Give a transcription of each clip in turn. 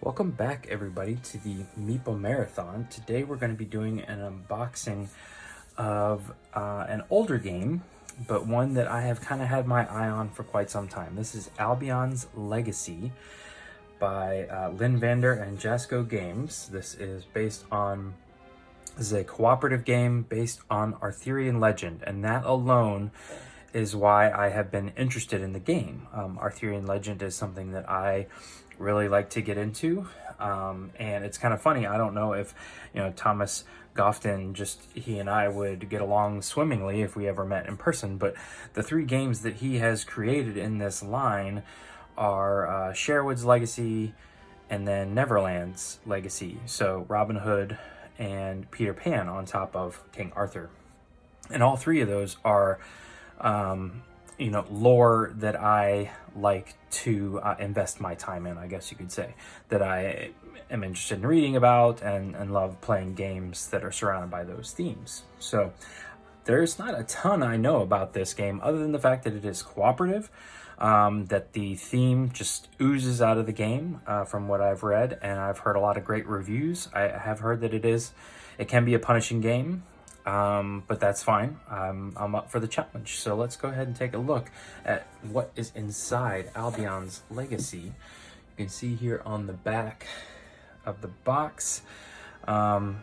Welcome back, everybody, to the Meeple Marathon. Today we're going to be doing an unboxing of an older game, but one that I have kind of had my eye on for quite some time. This is Albion's Legacy by Lynn Vander and Jasco Games. This is a cooperative game based on Arthurian Legend, and that alone is why I have been interested in the game. Arthurian Legend is something that I really like to get into, and it's kind of funny. I don't know if Thomas Gofton, he and I would get along swimmingly if we ever met in person, but the three games that he has created in this line are Sherwood's Legacy and then Neverland's Legacy, so Robin Hood and Peter Pan on top of King Arthur. And all three of those are lore that I like to invest my time in, I guess you could say, that I am interested in reading about and love playing games that are surrounded by those themes. So there's not a ton I know about this game other than the fact that it is cooperative, that the theme just oozes out of the game from what I've read, and I've heard a lot of great reviews. I have heard that it can be a punishing game, but that's fine. I'm up for the challenge. So let's go ahead and take a look at what is inside Albion's Legacy. You can see here on the back of the box, not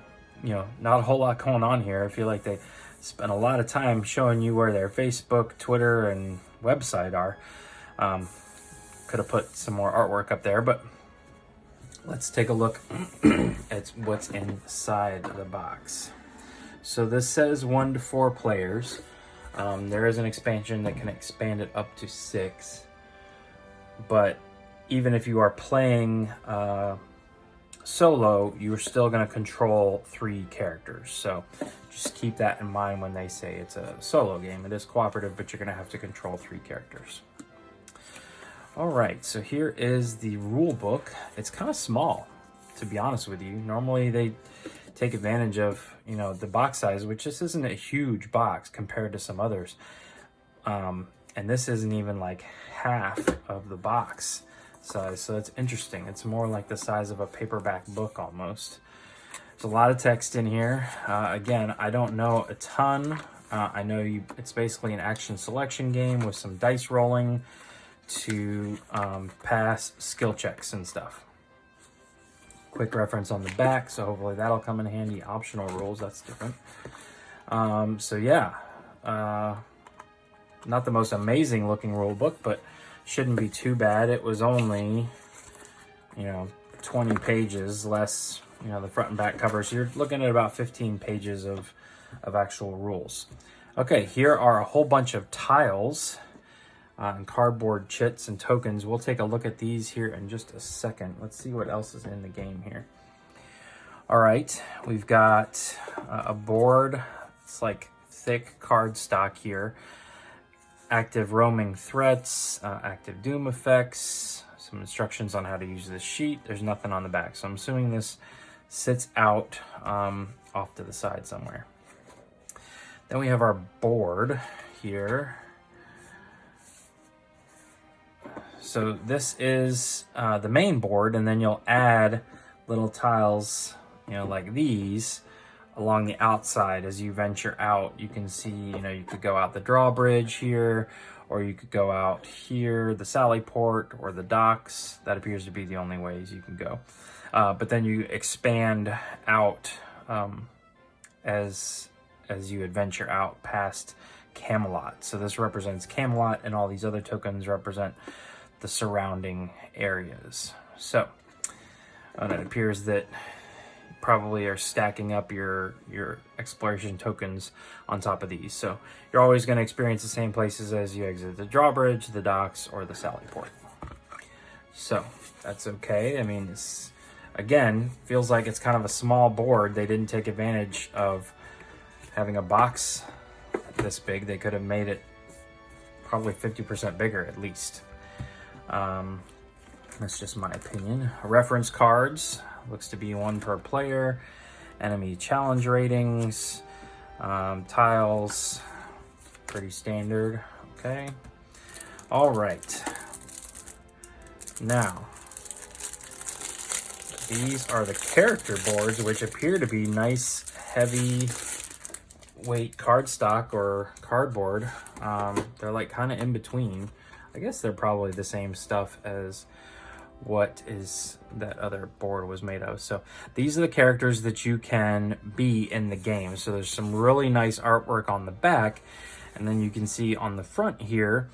a whole lot going on here. I feel like they spent a lot of time showing you where their Facebook, Twitter, and website are. Could have put some more artwork up there, but let's take a look at what's inside the box. So this says 1 to 4 players. There is an expansion that can expand it up to 6. But even if you are playing solo, you're still going to control 3 characters. So just keep that in mind when they say it's a solo game. It is cooperative, but you're going to have to control 3 characters. All right, so here is the rule book. It's kind of small, to be honest with you. Normally they take advantage of the box size, which just isn't a huge box compared to some others, and this isn't even like half of the box size, so it's interesting. It's more like the size of a paperback book almost. There's a lot of text in here. Again, I don't know a ton. I know it's basically an action selection game with some dice rolling to pass skill checks and stuff. Quick reference on the back, so hopefully that'll come in handy. Optional rules, that's different. So yeah, not the most amazing looking rule book, but shouldn't be too bad. It was only 20 pages less the front and back covers. So you're looking at about 15 pages of actual rules. Okay, here are a whole bunch of tiles and cardboard chits and tokens. We'll take a look at these here in just a second. Let's see what else is in the game here. All right, we've got a board. It's like thick card stock here. Active roaming threats, active doom effects, some instructions on how to use this sheet. There's nothing on the back, so I'm assuming this sits out off to the side somewhere. Then we have our board here. So this is the main board, and then you'll add little tiles, like these, along the outside as you venture out. You can see, you could go out the drawbridge here, or you could go out here, the Sally Port, or the docks. That appears to be the only ways you can go. But then you expand out as you adventure out past Camelot. So this represents Camelot, and all these other tokens represent the surrounding areas. So it appears that you probably are stacking up your exploration tokens on top of these. So you're always going to experience the same places as you exit the drawbridge, the docks, or the Sally Port. So that's okay. I mean, it's, again, feels like it's kind of a small board. They didn't take advantage of having a box this big. They could have made it probably 50% bigger at least. That's just my opinion. Reference cards, looks to be 1 per player. Enemy challenge ratings, tiles, pretty standard. Okay. All right. Now, these are the character boards, which appear to be nice, heavy weight cardstock or cardboard. They're like kind of in between. I guess they're probably the same stuff as what is that other board was made of. So these are the characters that you can be in the game. So there's some really nice artwork on the back, and then you can see on the front here,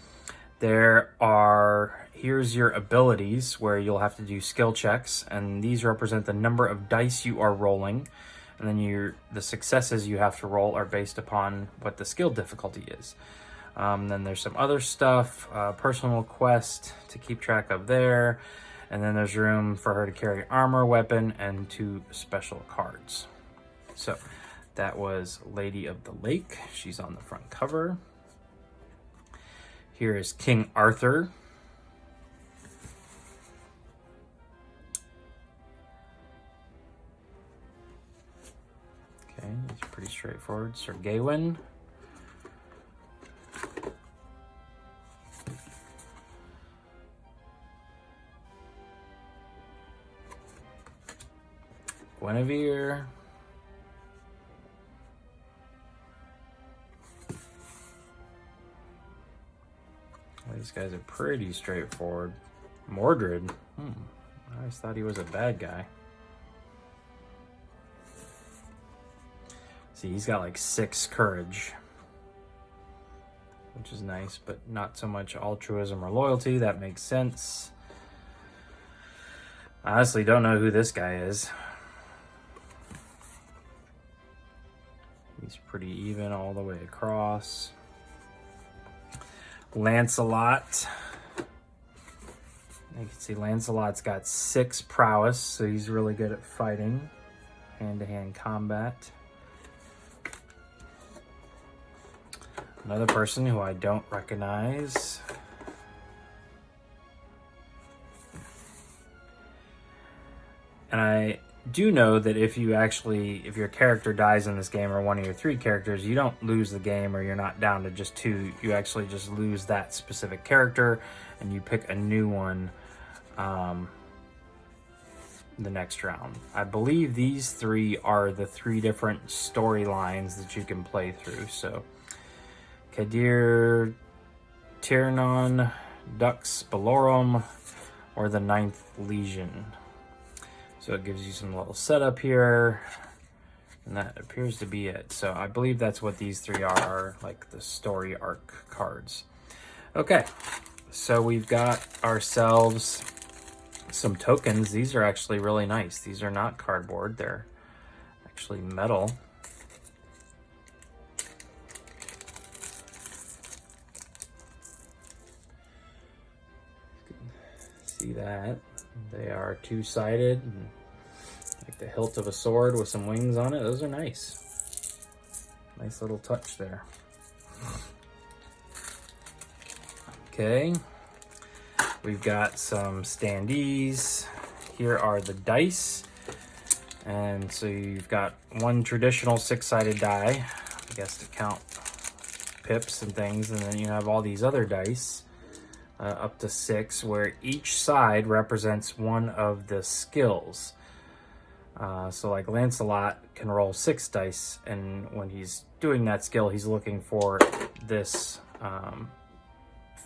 here's your abilities where you'll have to do skill checks, and these represent the number of dice you are rolling, and then the successes you have to roll are based upon what the skill difficulty is. Then there's some other stuff, personal quest to keep track of there, and then there's room for her to carry armor, weapon, and 2 special cards. So that was Lady of the Lake. She's on the front cover. Here is King Arthur. Okay, it's pretty straightforward. Sir Gawain. Guinevere. These guys are pretty straightforward. Mordred. I always thought he was a bad guy. See, he's got like 6 courage, which is nice, but not so much altruism or loyalty. That makes sense. I honestly don't know who this guy is. He's pretty even all the way across. Lancelot. You can see Lancelot's got 6 prowess, so he's really good at fighting, hand-to-hand combat. Another person who I don't recognize. And I do know that if your character dies in this game, or one of your 3 characters, you don't lose the game, or you're not down to just 2. You actually just lose that specific character, and you pick a new one the next round. I believe these 3 are the 3 different storylines that you can play through. So Kadir, Tiernon, Dux Bellorum, or the 9th Legion. So it gives you some little setup here, and that appears to be it. So I believe that's what these 3 are like the story arc cards. Okay, so we've got ourselves some tokens. These are actually really nice. These are not cardboard, they're actually metal. See that? They are 2-sided, like the hilt of a sword with some wings on it. Those are nice. Nice little touch there. Okay, we've got some standees. Here are the dice. And so you've got 1 traditional 6-sided die, I guess to count pips and things, and then you have all these other dice. Up to 6, where each side represents one of the skills. So like Lancelot can roll 6 dice, and when he's doing that skill, he's looking for this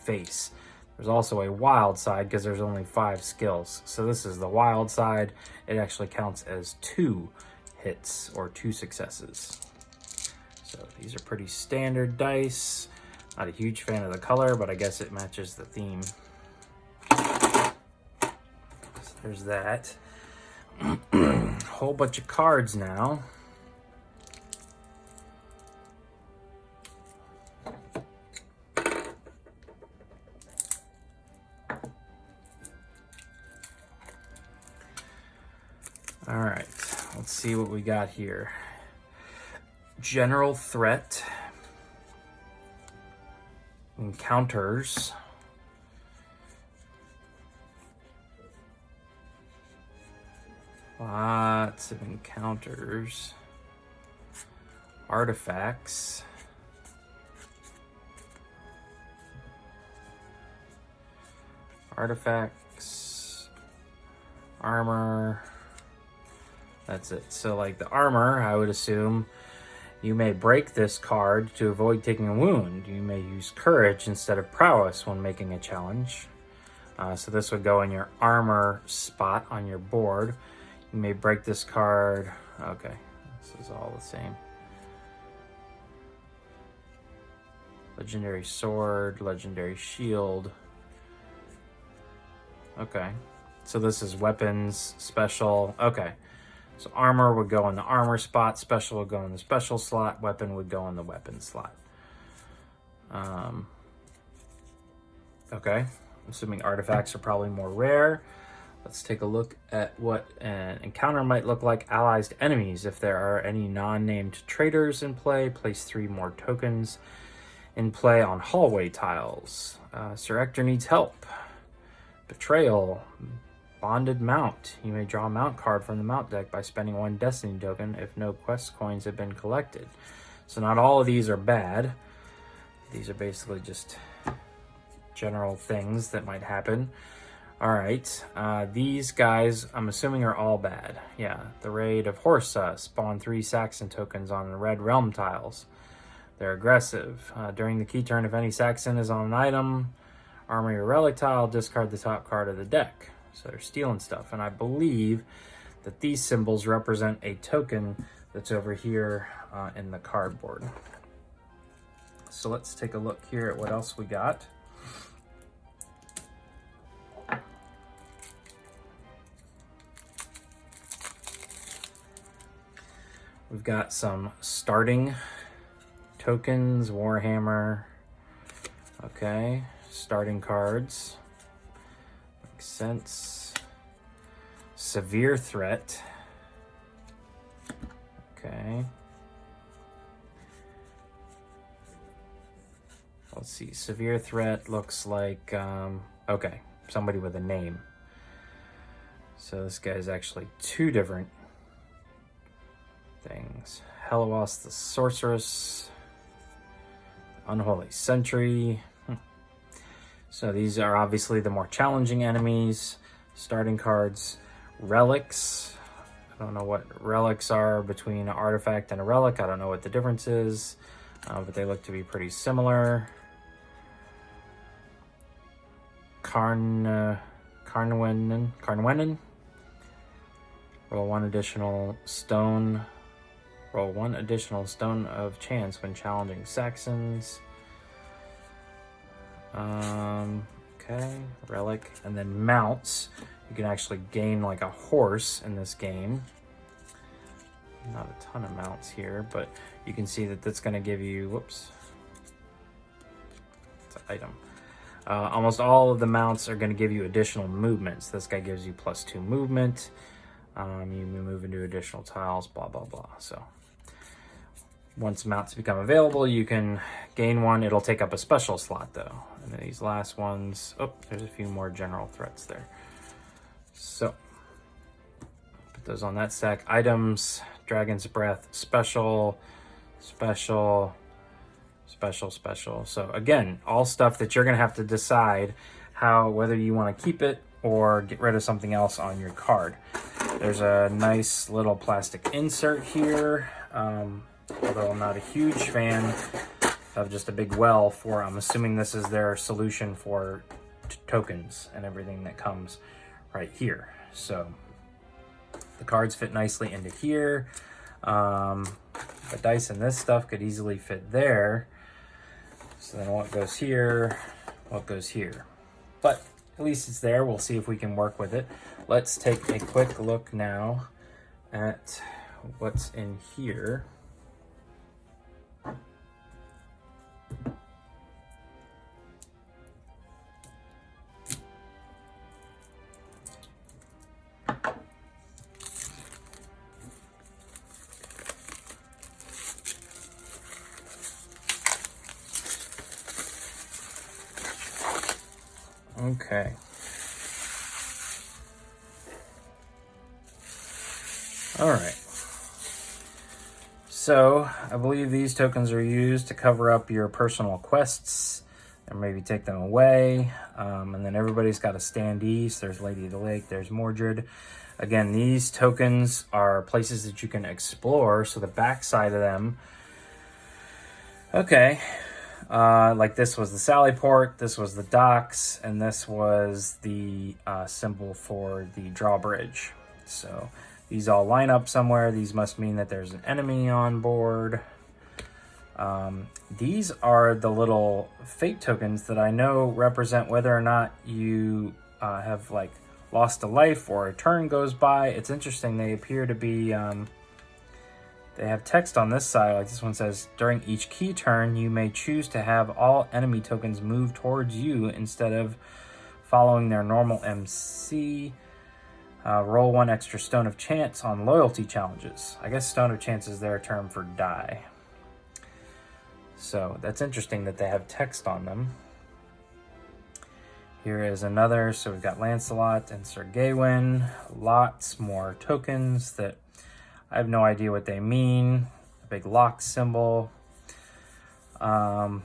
face. There's also a wild side because there's only 5 skills. So this is the wild side. It actually counts as 2 hits or 2 successes. So these are pretty standard dice. Not a huge fan of the color, but I guess it matches the theme. So there's that. Whole bunch of cards now. All right, let's see what we got here. General threat. Encounters. Lots of encounters. Artifacts. Artifacts. Armor. That's it. So like the armor, I would assume you may break this card to avoid taking a wound. You may use courage instead of prowess when making a challenge. So this would go in your armor spot on your board. You may break this card. Okay, this is all the same. Legendary sword, legendary shield. Okay, so this is weapons, special. Okay, so armor would go in the armor spot, special would go in the special slot, weapon would go in the weapon slot. Okay, assuming artifacts are probably more rare. Let's take a look at what an encounter might look like. Allies to enemies. If there are any non-named traitors in play, place 3 more tokens in play on hallway tiles. Sir Ector needs help. Betrayal. Bonded mount. You may draw a mount card from the mount deck by spending 1 destiny token if no quest coins have been collected. So not all of these are bad. These are basically just general things that might happen. All right, these guys, I'm assuming, are all bad. Yeah, the Raid of Horsa, spawn 3 Saxon tokens on the red realm tiles. They're aggressive. During the key turn, if any Saxon is on an item, armor your relic tile, discard the top card of the deck. So they're stealing stuff. And I believe that these symbols represent a token that's over here in the cardboard. So let's take a look here at what else we got. We've got some starting tokens, Warhammer. Okay, starting cards. Makes sense. Severe threat. Okay. Let's see, severe threat looks like, okay, somebody with a name. So this guy's actually 2 different things. Heloas the Sorceress, Unholy Sentry. So these are obviously the more challenging enemies. Starting cards. Relics. I don't know what relics are between an artifact and a relic. I don't know what the difference is, but they look to be pretty similar. Carnwennen. Roll 1 additional stone. Roll 1 additional stone of chance when challenging Saxons. Okay, relic. And then mounts. You can actually gain like a horse in this game. Not a ton of mounts here, but you can see that that's going to give you, whoops, it's an item. Almost all of the mounts are going to give you additional movements. This guy gives you +2 movement. You move into additional tiles, blah, blah, blah. So once mounts become available, you can gain 1. It'll take up a special slot though. And then these last ones, oh, there's a few more general threats there. So put those on that stack. Items, Dragon's Breath, special, special, special, special. So again, all stuff that you're gonna have to decide whether you wanna keep it or get rid of something else on your card. There's a nice little plastic insert here. Although I'm not a huge fan of just a big well for, I'm assuming this is their solution for tokens and everything that comes right here. So the cards fit nicely into here. The dice and this stuff could easily fit there. So then what goes here, what goes here. But at least it's there. We'll see if we can work with it. Let's take a quick look now at what's in here. Okay. All right. So I believe these tokens are used to cover up your personal quests or maybe take them away. And then everybody's got a standee. So there's Lady of the Lake, there's Mordred. Again, these tokens are places that you can explore. So the back side of them, okay, like this was the Sally Port, this was the docks, and this was the symbol for the drawbridge. So these all line up somewhere. These must mean that there's an enemy on board. These are the little fate tokens that I know represent whether or not you have like lost a life or a turn goes by. It's interesting. They appear to be, they have text on this side. Like this one says, during each key turn, you may choose to have all enemy tokens move towards you instead of following their normal MC. Roll 1 extra Stone of Chance on loyalty challenges. I guess Stone of Chance is their term for die. So that's interesting that they have text on them. Here is another. So we've got Lancelot and Sir Gawain. Lots more tokens that I have no idea what they mean. A big lock symbol. So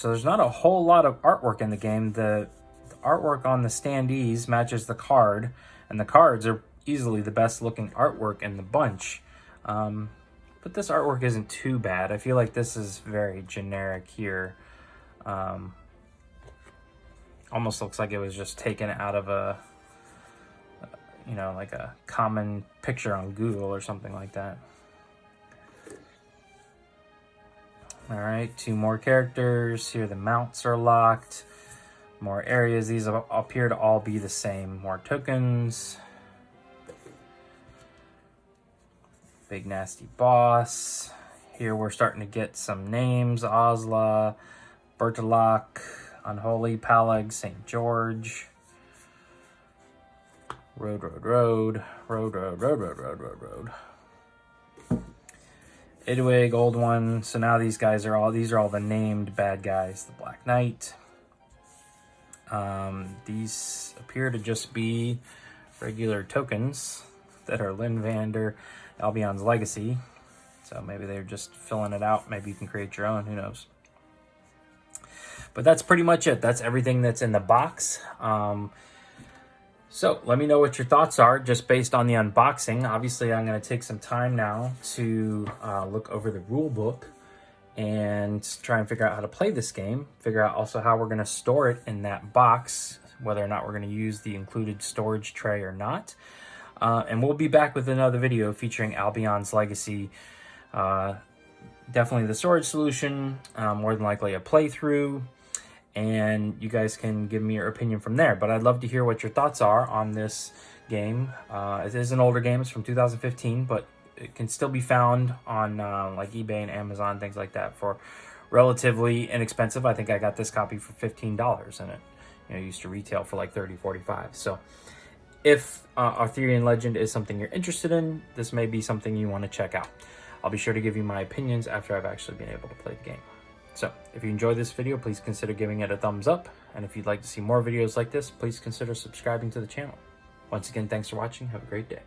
there's not a whole lot of artwork in the game. The artwork on the standees matches the card. And the cards are easily the best looking artwork in the bunch. But this artwork isn't too bad. I feel like this is very generic here. Almost looks like it was just taken out of a, you know, like a common picture on Google or something like that. All right, 2 more characters. Here the mounts are locked. More areas. These appear to all be the same. More tokens. Big nasty boss. Here we're starting to get some names. Osla, Bertilac, Unholy, Palag, St. George. Road, road, road. Road, road, road, road, road, road, road. Idwig, old one. So now these guys are all, these are all the named bad guys. The Black Knight. These appear to just be regular tokens that are Linvander, Albion's Legacy. So maybe they're just filling it out. Maybe you can create your own, who knows. But that's pretty much it. That's everything that's in the box. So let me know what your thoughts are just based on the unboxing. Obviously, I'm going to take some time now to look over the rule book and try and figure out how to play this game. Figure out also how we're going to store it in that box, whether or not we're going to use the included storage tray or not. And we'll be back with another video featuring Albion's Legacy. Definitely the storage solution, more than likely a playthrough. And you guys can give me your opinion from there. But I'd love to hear what your thoughts are on this game. It is an older game. It's from 2015, but it can still be found on like eBay and Amazon, things like that, for relatively inexpensive. I think I got this copy for $15 and it, you know, used to retail for like $30, $45. So if Arthurian Legend is something you're interested in, this may be something you want to check out. I'll be sure to give you my opinions after I've actually been able to play the game. So if you enjoyed this video, please consider giving it a thumbs up. And if you'd like to see more videos like this, please consider subscribing to the channel. Once again, thanks for watching. Have a great day.